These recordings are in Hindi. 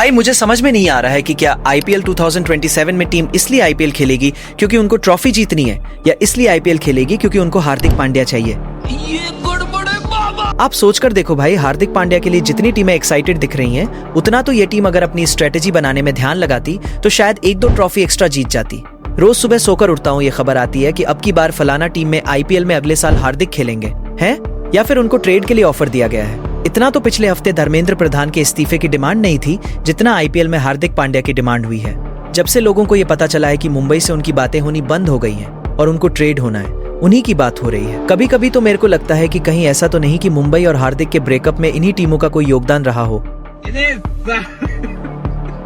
भाई मुझे समझ में नहीं आ रहा है कि क्या आईपीएल 2027 में टीम इसलिए आईपीएल खेलेगी क्योंकि उनको ट्रॉफी जीतनी है, या इसलिए आईपीएल खेलेगी क्योंकि उनको हार्दिक पांड्या चाहिए। ये गड़बड़ है बाबा। आप सोचकर देखो भाई, हार्दिक पांड्या के लिए जितनी टीमें एक्साइटेड दिख रही हैं, उतना तो ये टीम अगर अपनी स्ट्रेटेजी बनाने में ध्यान लगाती तो शायद 1-2 ट्रॉफी एक्स्ट्रा जीत जाती। रोज सुबह सोकर उठता हूँ, ये खबर आती है कि अब की बार फलाना टीम में आईपीएल में अगले साल हार्दिक खेलेंगे हैं, या फिर उनको ट्रेड के लिए ऑफर दिया गया है। इतना तो पिछले हफ्ते धर्मेंद्र प्रधान के इस्तीफे की डिमांड नहीं थी जितना आईपीएल में हार्दिक पांड्या की डिमांड हुई है। जब से लोगों को ये पता चला है कि मुंबई से उनकी बातें होनी बंद हो गई हैं और उनको ट्रेड होना है, उन्हीं की बात हो रही है। कभी कभी तो मेरे को लगता है कि कहीं ऐसा तो नहीं कि मुंबई और हार्दिक के ब्रेकअप में इन्हीं टीमों का कोई योगदान रहा हो,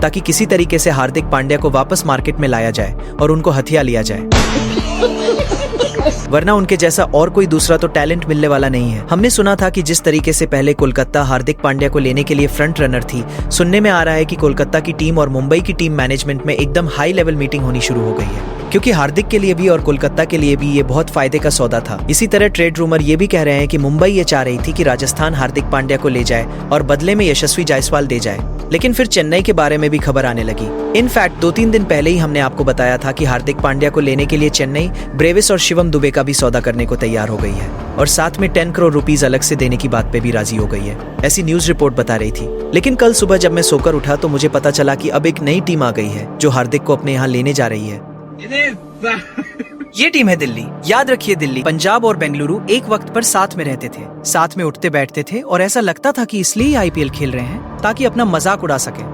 ताकि किसी तरीके से हार्दिक पांड्या को वापस मार्केट में लाया जाए और उनको हथिया लिया जाए, वरना उनके जैसा और कोई दूसरा तो टैलेंट मिलने वाला नहीं है। हमने सुना था कि जिस तरीके से पहले कोलकाता हार्दिक पांड्या को लेने के लिए फ्रंट रनर थी, सुनने में आ रहा है कि कोलकाता की टीम और मुंबई की टीम मैनेजमेंट में एकदम हाई लेवल मीटिंग होनी शुरू हो गई है, क्योंकि हार्दिक के लिए भी और कोलकाता के लिए भी ये बहुत फायदे का सौदा था। इसी तरह ट्रेड रूमर ये भी कह रहे हैं कि मुंबई ये चाह रही थी कि राजस्थान हार्दिक पांड्या को ले जाए और बदले में यशस्वी जायसवाल दे जाए, लेकिन फिर चेन्नई के बारे में भी खबर आने लगी। इनफैक्ट 2-3 दिन पहले ही हमने आपको बताया था कि हार्दिक पांड्या को लेने के लिए चेन्नई ब्रेविस और शिवम दुबे का भी सौदा करने को तैयार हो गई है, और साथ में 10 करोड़ रुपीस अलग से देने की बात पे भी राजी हो गई है, ऐसी न्यूज रिपोर्ट बता रही थी। लेकिन कल सुबह जब मैं सोकर उठा तो मुझे पता चला कि अब एक नई टीम आ गई है जो हार्दिक को अपने यहाँ लेने जा रही है। ये टीम है दिल्ली। याद रखिए, दिल्ली, पंजाब और बेंगलुरु एक वक्त पर साथ में रहते थे, साथ में उठते बैठते थे, और ऐसा लगता था कि इसलिए ही आईपीएल खेल रहे हैं ताकि अपना मजाक उड़ा सके।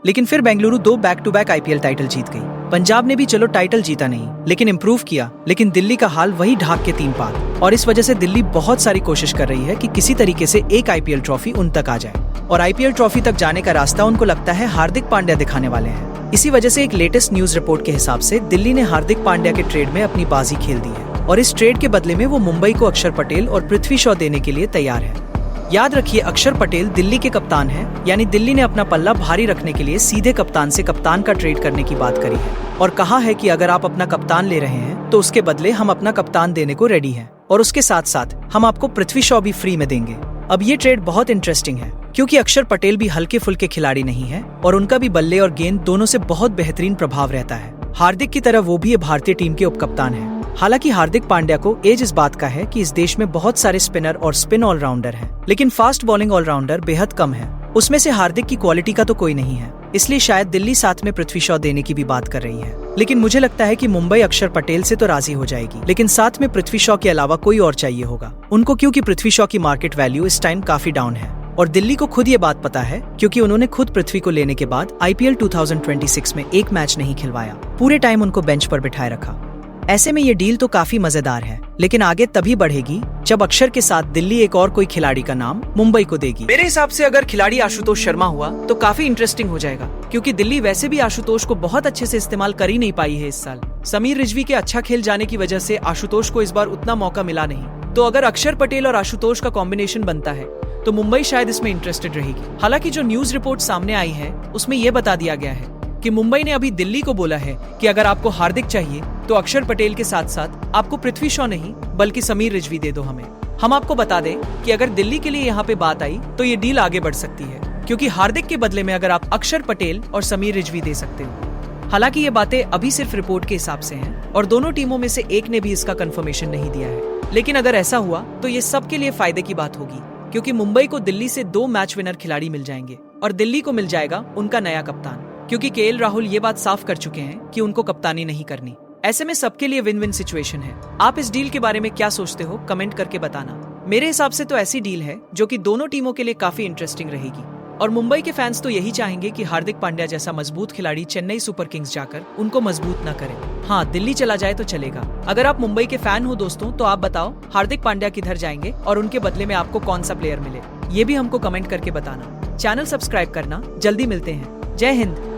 लेकिन फिर Bengaluru 2 back to back IPL title जीत गई। पंजाब ने भी चलो टाइटल जीता नहीं, लेकिन इम्प्रूव किया। लेकिन दिल्ली का हाल वही ढाक के 3 पात, और इस वजह से दिल्ली बहुत सारी कोशिश कर रही है कि किसी तरीके से एक आईपीएल ट्रॉफी उन तक आ जाए, और आईपीएल ट्रॉफी तक जाने का रास्ता उनको लगता है हार्दिक पांड्या दिखाने वाले हैं। इसी वजह से एक लेटेस्ट न्यूज रिपोर्ट के हिसाब से दिल्ली ने हार्दिक पांड्या के ट्रेड में अपनी बाजी खेल दी है, और इस ट्रेड के बदले में वो मुंबई को अक्षर पटेल और पृथ्वी शॉ देने के लिए तैयार है। याद रखिए, अक्षर पटेल दिल्ली के कप्तान हैं, यानी दिल्ली ने अपना पल्ला भारी रखने के लिए सीधे कप्तान से कप्तान का ट्रेड करने की बात करी है, और कहा है कि अगर आप अपना कप्तान ले रहे हैं तो उसके बदले हम अपना कप्तान देने को रेडी हैं, और उसके साथ साथ हम आपको पृथ्वी शॉ भी फ्री में देंगे। अब ये ट्रेड बहुत इंटरेस्टिंग है, क्योंकि अक्षर पटेल भी हल्के फुल्के खिलाड़ी नहीं है, और उनका भी बल्ले और गेंद दोनों से बहुत बेहतरीन प्रभाव रहता है। हार्दिक की तरह वो भी भारतीय टीम के उपकप्तान हैं। हालांकि हार्दिक पांड्या को एज इस बात का है कि इस देश में बहुत सारे स्पिनर और स्पिन ऑलराउंडर हैं, लेकिन फास्ट बॉलिंग ऑलराउंडर बेहद कम है। उसमें से हार्दिक की क्वालिटी का तो कोई नहीं है, इसलिए शायद दिल्ली साथ में पृथ्वी शॉ देने की भी बात कर रही है। लेकिन मुझे लगता है कि मुंबई अक्षर पटेल से तो राजी हो जाएगी, लेकिन साथ में पृथ्वी शॉ के अलावा कोई और चाहिए होगा उनको, क्योंकि पृथ्वी शॉ की मार्केट वैल्यू इस टाइम काफी डाउन है, और दिल्ली को खुद ये बात पता है, क्योंकि उन्होंने खुद पृथ्वी को लेने के बाद आईपीएल 2026 में एक मैच नहीं खिलवाया, पूरे टाइम उनको बेंच पर बिठाए रखा। ऐसे में ये डील तो काफी मजेदार है, लेकिन आगे तभी बढ़ेगी जब अक्षर के साथ दिल्ली एक और कोई खिलाड़ी का नाम मुंबई को देगी। मेरे हिसाब से अगर खिलाड़ी आशुतोष शर्मा हुआ तो काफी इंटरेस्टिंग हो जाएगा, क्योंकि दिल्ली वैसे भी आशुतोष को बहुत अच्छे से इस्तेमाल कर ही नहीं पाई है इस साल। समीर रिजवी के अच्छा खेल जाने की वजह से आशुतोष को इस बार उतना मौका मिला नहीं, तो अगर अक्षर पटेल और आशुतोष का कॉम्बिनेशन बनता है तो मुंबई शायद इसमें इंटरेस्टेड रहेगी। हालांकि जो न्यूज रिपोर्ट सामने आई है उसमें यह बता दिया गया है कि मुंबई ने अभी दिल्ली को बोला है कि अगर आपको हार्दिक चाहिए तो अक्षर पटेल के साथ साथ आपको पृथ्वी शॉ नहीं बल्कि समीर रिजवी दे दो हमें। हम आपको बता दें कि अगर दिल्ली के लिए यहाँ पे बात आई तो ये डील आगे बढ़ सकती है, क्योंकि हार्दिक के बदले में अगर आप अक्षर पटेल और समीर रिजवी दे सकते हो। हालांकि ये बातें अभी सिर्फ रिपोर्ट के हिसाब से हैं, और दोनों टीमों में से एक ने भी इसका कंफर्मेशन नहीं दिया है, लेकिन अगर ऐसा हुआ तो ये सबके लिए फायदे की बात होगी, क्योंकि मुंबई को दिल्ली से 2 मैच विनर खिलाड़ी मिल जाएंगे, और दिल्ली को मिल जाएगा उनका नया कप्तान, क्योंकि केएल राहुल ये बात साफ कर चुके हैं कि उनको कप्तानी नहीं करनी। ऐसे में सबके लिए विन विन सिचुएशन है। आप इस डील के बारे में क्या सोचते हो, कमेंट करके बताना। मेरे हिसाब से तो ऐसी डील है जो कि दोनों टीमों के लिए काफी इंटरेस्टिंग रहेगी, और मुंबई के फैंस तो यही चाहेंगे कि हार्दिक पांड्या जैसा मजबूत खिलाड़ी चेन्नई सुपर किंग्स जाकर उनको मजबूत न करे। हाँ, दिल्ली चला जाए तो चलेगा। अगर आप मुंबई के फैन हो दोस्तों, तो आप बताओ हार्दिक पांड्या किधर जाएंगे और उनके बदले में आपको कौन सा प्लेयर मिले, ये भी हमको कमेंट करके बताना। चैनल सब्सक्राइब करना। जल्दी मिलते हैं। जय हिंद।